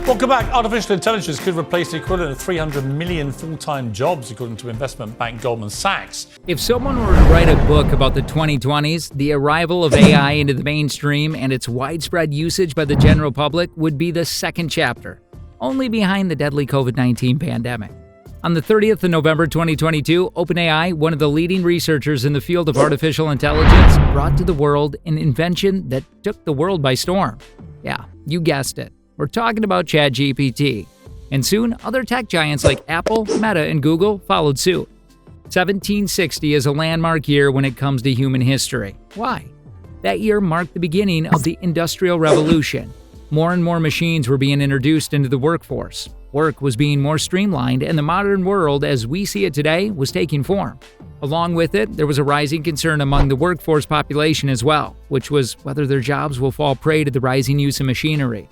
Welcome back. Artificial intelligence could replace the equivalent of 300 million full-time jobs, according to investment bank Goldman Sachs. If someone were to write a book about the 2020s, the arrival of AI into the mainstream and its widespread usage by the general public would be the second chapter, only behind the deadly COVID-19 pandemic. On the 30th of November 2022, OpenAI, one of the leading researchers in the field of artificial intelligence, brought to the world an invention that took the world by storm. Yeah, you guessed it. We're talking about Chat GPT. And soon, other tech giants like Apple, Meta, and Google followed suit. 1760 is a landmark year when it comes to human history. Why? That year marked the beginning of the Industrial Revolution. More and more machines were being introduced into the workforce. Work was being more streamlined, and the modern world as we see it today was taking form. Along with it, there was a rising concern among the workforce population as well, which was whether their jobs will fall prey to the rising use of machinery.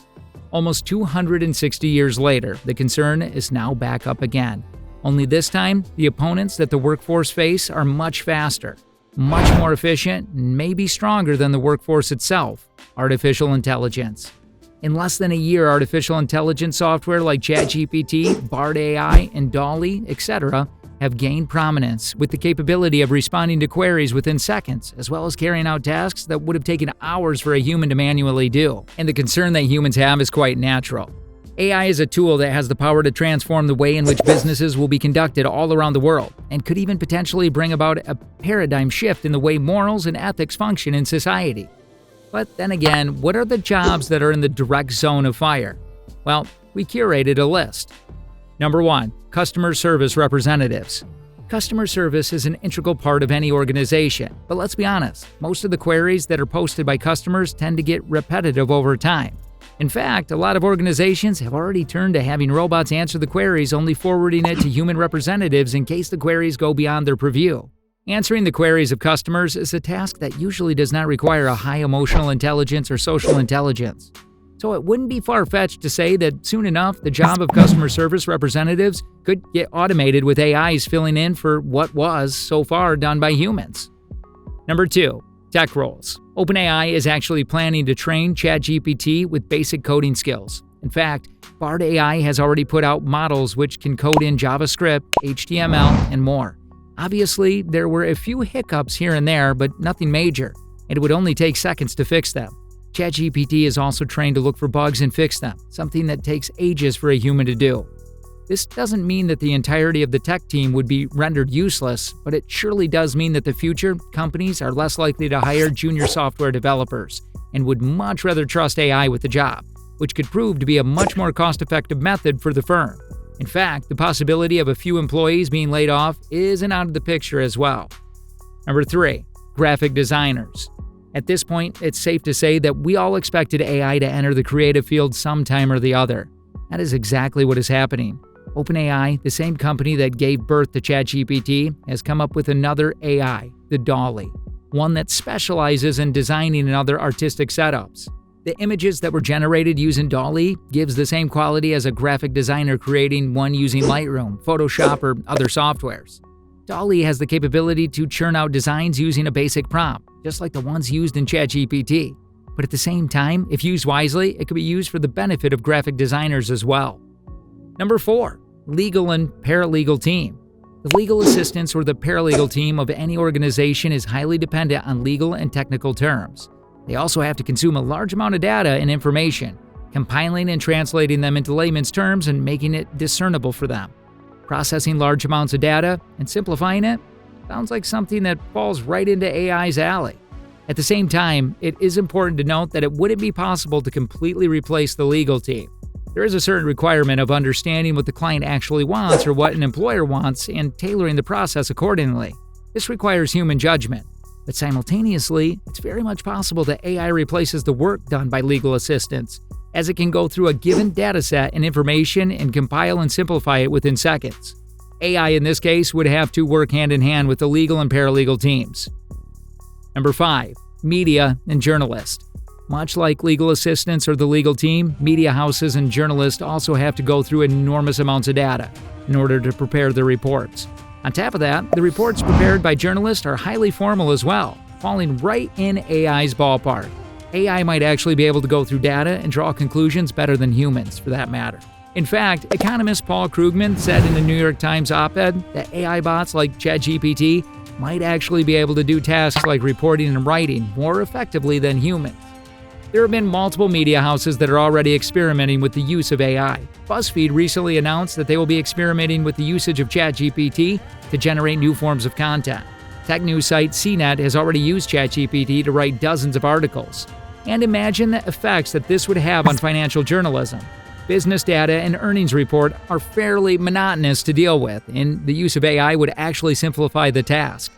Almost 260 years later, the concern is now back up again. Only this time, the opponents that the workforce face are much faster, much more efficient, and maybe stronger than the workforce itself: artificial intelligence. In less than a year, artificial intelligence software like Chat GPT, Bard AI, and DALL-E, etc., have gained prominence with the capability of responding to queries within seconds, as well as carrying out tasks that would have taken hours for a human to manually do. And the concern that humans have is quite natural. AI is a tool that has the power to transform the way in which businesses will be conducted all around the world, and could even potentially bring about a paradigm shift in the way morals and ethics function in society. But then again, what are the jobs that are in the direct zone of fire? Well, we curated a list. Number 1. Customer service representatives. Customer service is an integral part of any organization, but let's be honest, most of the queries that are posted by customers tend to get repetitive over time. In fact, a lot of organizations have already turned to having robots answer the queries, only forwarding it to human representatives in case the queries go beyond their purview. Answering the queries of customers is a task that usually does not require a high emotional intelligence or social intelligence. So it wouldn't be far-fetched to say that soon enough, the job of customer service representatives could get automated with AIs filling in for what was, so far, done by humans. Number 2. Tech roles. OpenAI is actually planning to train Chat GPT with basic coding skills. In fact, Bard AI has already put out models which can code in JavaScript, HTML, and more. Obviously, there were a few hiccups here and there, but nothing major, and it would only take seconds to fix them. Chat GPT is also trained to look for bugs and fix them, something that takes ages for a human to do. This doesn't mean that the entirety of the tech team would be rendered useless, but it surely does mean that the future companies are less likely to hire junior software developers and would much rather trust AI with the job, which could prove to be a much more cost-effective method for the firm. In fact, the possibility of a few employees being laid off isn't out of the picture as well. Number 3. Graphic designers. At this point, it's safe to say that we all expected AI to enter the creative field sometime or the other. That is exactly what is happening. OpenAI, the same company that gave birth to ChatGPT, has come up with another AI, the DALL-E, one that specializes in designing and other artistic setups. The images that were generated using DALL-E gives the same quality as a graphic designer creating one using Lightroom, Photoshop, or other softwares. DALL-E has the capability to churn out designs using a basic prompt, just like the ones used in ChatGPT. But at the same time, if used wisely, it could be used for the benefit of graphic designers as well. Number 4. Legal and paralegal team. The legal assistance or the paralegal team of any organization is highly dependent on legal and technical terms. They also have to consume a large amount of data and information, compiling and translating them into layman's terms and making it discernible for them. Processing large amounts of data and simplifying it sounds like something that falls right into AI's alley. At the same time, it is important to note that it wouldn't be possible to completely replace the legal team. There is a certain requirement of understanding what the client actually wants or what an employer wants and tailoring the process accordingly. This requires human judgment. But simultaneously, it's very much possible that AI replaces the work done by legal assistants, as it can go through a given dataset and information and compile and simplify it within seconds. AI in this case would have to work hand in hand with the legal and paralegal teams. Number 5. Media and journalists. Much like legal assistants or the legal team, media houses and journalists also have to go through enormous amounts of data in order to prepare their reports. On top of that, the reports prepared by journalists are highly formal as well, falling right in AI's ballpark. AI might actually be able to go through data and draw conclusions better than humans, for that matter. In fact, economist Paul Krugman said in a New York Times op-ed that AI bots like Chat GPT might actually be able to do tasks like reporting and writing more effectively than humans. There have been multiple media houses that are already experimenting with the use of AI. BuzzFeed recently announced that they will be experimenting with the usage of Chat GPT to generate new forms of content. Tech news site CNET has already used Chat GPT to write dozens of articles. And imagine the effects that this would have on financial journalism. Business data and earnings report are fairly monotonous to deal with, and the use of AI would actually simplify the task.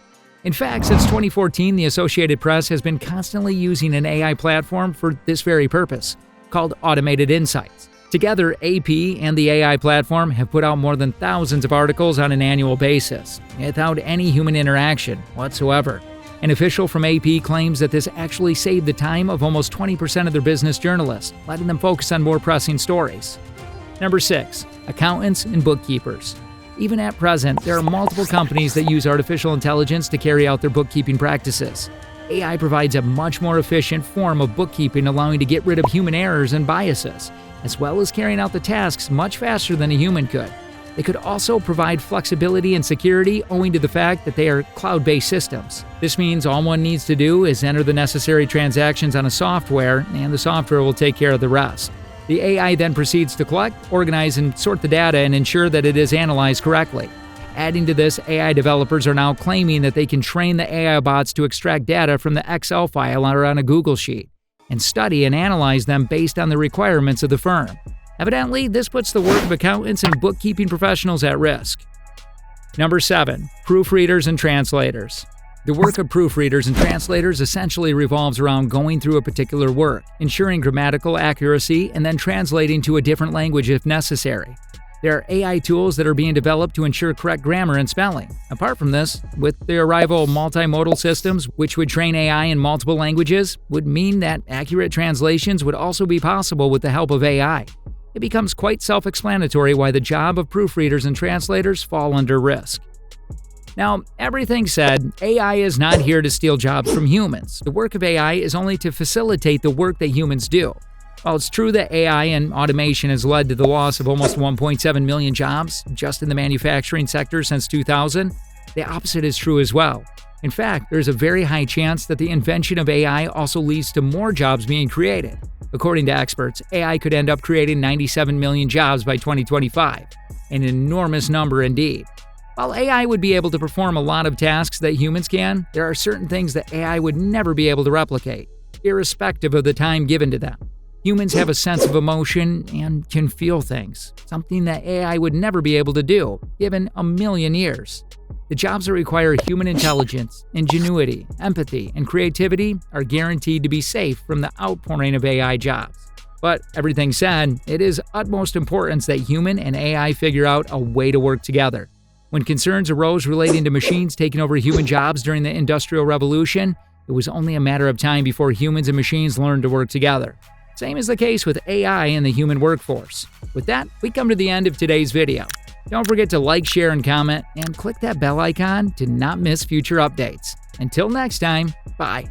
In fact, since 2014, the Associated Press has been constantly using an AI platform for this very purpose, called Automated Insights. Together, AP and the AI platform have put out more than thousands of articles on an annual basis, without any human interaction whatsoever. An official from AP claims that this actually saved the time of almost 20% of their business journalists, letting them focus on more pressing stories. Number 6. Accountants and bookkeepers. Even at present, there are multiple companies that use artificial intelligence to carry out their bookkeeping practices. AI provides a much more efficient form of bookkeeping, allowing to get rid of human errors and biases, as well as carrying out the tasks much faster than a human could. They could also provide flexibility and security owing to the fact that they are cloud-based systems. This means all one needs to do is enter the necessary transactions on a software, and the software will take care of the rest. The AI then proceeds to collect, organize, and sort the data and ensure that it is analyzed correctly. Adding to this, AI developers are now claiming that they can train the AI bots to extract data from the Excel file or on a Google Sheet, and study and analyze them based on the requirements of the firm. Evidently, this puts the work of accountants and bookkeeping professionals at risk. Number 7. Proofreaders and translators. The work of proofreaders and translators essentially revolves around going through a particular work, ensuring grammatical accuracy, and then translating to a different language if necessary. There are AI tools that are being developed to ensure correct grammar and spelling. Apart from this, with the arrival of multimodal systems, which would train AI in multiple languages, would mean that accurate translations would also be possible with the help of AI. It becomes quite self-explanatory why the job of proofreaders and translators fall under risk. Now, everything said, AI is not here to steal jobs from humans. The work of AI is only to facilitate the work that humans do. While it's true that AI and automation has led to the loss of almost 1.7 million jobs just in the manufacturing sector since 2000, the opposite is true as well. In fact, there's a very high chance that the invention of AI also leads to more jobs being created. According to experts, AI could end up creating 97 million jobs by 2025, an enormous number indeed. While AI would be able to perform a lot of tasks that humans can, there are certain things that AI would never be able to replicate, irrespective of the time given to them. Humans have a sense of emotion and can feel things, something that AI would never be able to do, given a million years. The jobs that require human intelligence, ingenuity, empathy, and creativity are guaranteed to be safe from the outpouring of AI jobs. But everything said, it is utmost importance that human and AI figure out a way to work together. When concerns arose relating to machines taking over human jobs during the Industrial Revolution, it was only a matter of time before humans and machines learned to work together. Same is the case with AI and the human workforce. With that, we come to the end of today's video. Don't forget to like, share, and comment, and click that bell icon to not miss future updates. Until next time, bye.